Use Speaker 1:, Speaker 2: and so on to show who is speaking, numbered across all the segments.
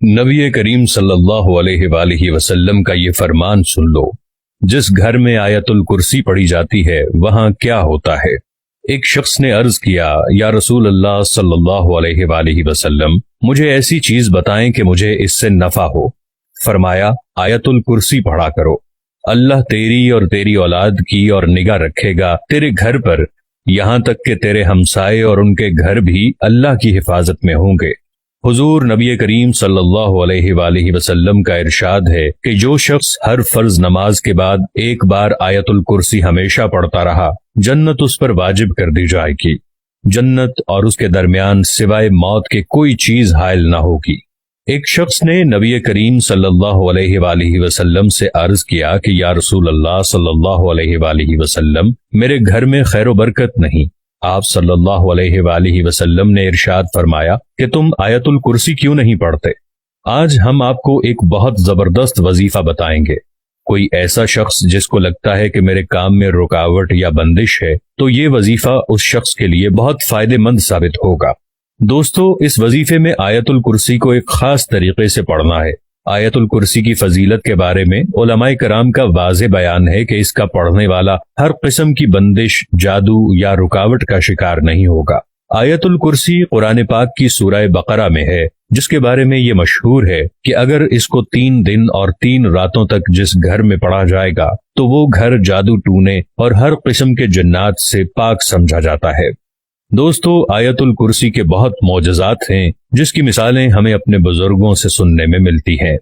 Speaker 1: नबी करीम सल्लल्लाहु अलैहि वसल्लम का ये फरमान सुन लो, जिस घर में आयतुल कुर्सी पढ़ी जाती है वहां क्या होता है। एक शख्स ने अर्ज किया, या रसूल अल्लाह सल्लल्लाहु अलैहि वसल्लम, मुझे ऐसी चीज बताएं कि मुझे इससे नफा हो। फरमाया, आयतुल कुर्सी पढ़ा करो। अल्लाह तेरी और तेरी औलाद की और निगाह रखेगा तेरे घर पर, यहाँ तक कि तेरे हमसाए और उनके घर भी अल्लाह की हिफाजत में होंगे। हुजूर नबी करीम सल्लल्लाहु अलैहि वसल्लम का इरशाद है कि जो शख्स हर फर्ज नमाज के बाद एक बार आयतुल कुर्सी हमेशा पढ़ता रहा, जन्नत उस पर वाजिब कर दी जाएगी। जन्नत और उसके दरमियान सिवाय मौत के कोई चीज हायल न होगी। एक शख्स ने नबी करीम सल्लल्लाहु अलैहि वसल्लम से अर्ज किया कि या रसूल अल्लाह सल्लल्लाहु अलैहि वसल्लम, मेरे घर में खैर बरकत नहीं। आप सल्लल्लाहु अलैहि वसल्लम ने इरशाद फरमाया कि तुम आयतुल कुर्सी क्यों नहीं पढ़ते। आज हम आपको एक बहुत जबरदस्त वजीफा बताएंगे। कोई ऐसा शख्स जिसको लगता है कि मेरे काम में रुकावट या बंदिश है, तो ये वजीफा उस शख्स के लिए बहुत फायदेमंद साबित होगा। दोस्तों, इस वजीफे में आयतुल कुर्सी को एक खास तरीके से पढ़ना है। आयतुल कुर्सी की फजीलत के बारे में उलमाए कराम का वाज़े बयान है कि इसका पढ़ने वाला हर किस्म की बंदिश, जादू या रुकावट का शिकार नहीं होगा। आयतुल कुर्सी कुरान पाक की सूरह बकरा में है, जिसके बारे में ये मशहूर है कि अगर इसको 3 दिन और 3 रातों तक जिस घर में पढ़ा जाएगा तो वो घर जादू टूने और हर किस्म के जन्नात से पाक समझा जाता है। दोस्तों, आयतुल कुर्सी के बहुत मौजज़ात हैं जिसकी मिसालें हमें अपने बुजुर्गों से सुनने में मिलती हैं।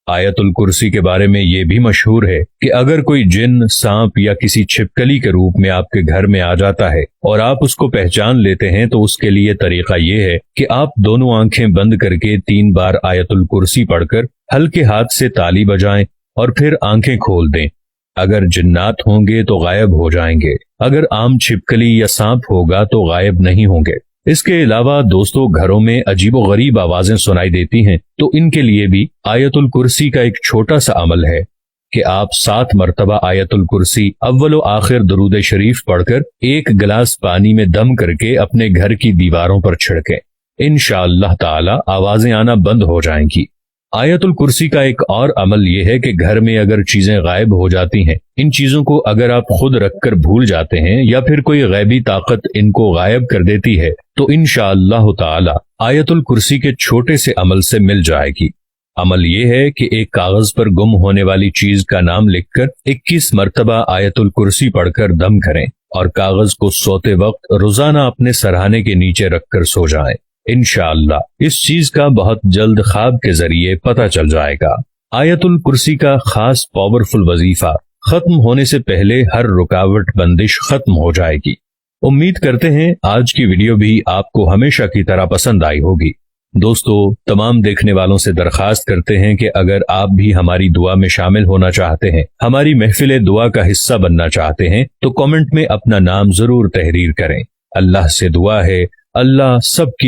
Speaker 1: आयतुल कुर्सी के बारे में ये भी मशहूर है कि अगर कोई जिन, सांप या किसी छिपकली के रूप में आपके घर में आ जाता है और आप उसको पहचान लेते हैं, तो उसके लिए तरीका ये है कि आप दोनों आंखें बंद करके 3 बार आयतुल कुर्सी पढ़कर हल्के हाथ से ताली बजाएं और फिर आंखें खोल दें। अगर जिन्नात होंगे तो गायब हो जाएंगे, अगर आम छिपकली या सांप होगा तो गायब नहीं होंगे। इसके अलावा दोस्तों, घरों में अजीबो गरीब आवाजें सुनाई देती हैं, तो इनके लिए भी आयतुल कुर्सी का एक छोटा सा अमल है कि आप 7 मरतबा आयतुल कुर्सी अव्वल आखिर दुरूद शरीफ पढ़कर 1 गिलास पानी में दम करके अपने घर की दीवारों पर छिड़कें। इंशाअल्लाह ताला आवाजें आना बंद हो जाएंगी। आयतुल कुर्सी का एक और अमल यह है कि घर में अगर चीजें गायब हो जाती हैं, इन चीजों को अगर आप खुद रखकर भूल जाते हैं या फिर कोई गैबी ताकत इनको गायब कर देती है, तो इंशाअल्लाह ताला आयतुल कुर्सी के छोटे से अमल से मिल जाएगी। अमल यह है कि एक कागज पर गुम होने वाली चीज का नाम लिखकर 21 मरतबा आयतुल कुर्सी पढ़कर दम करें और कागज को सोते वक्त रोजाना अपने सरहाने के नीचे रखकर सो जाएं। इंशाअल्लाह इस चीज का बहुत जल्द ख्वाब के जरिए पता चल जाएगा। आयतुल कुर्सी का खास पावरफुल वजीफा खत्म होने से पहले हर रुकावट, बंदिश खत्म हो जाएगी। उम्मीद करते हैं आज की वीडियो भी आपको हमेशा की तरह पसंद आई होगी। दोस्तों, तमाम देखने वालों से दरखास्त करते हैं कि अगर आप भी हमारी दुआ में शामिल होना चाहते हैं, हमारी महफिल दुआ का हिस्सा बनना चाहते हैं, तो कमेंट में अपना नाम जरूर तहरीर करें। अल्लाह से दुआ है, अल्लाह सबकी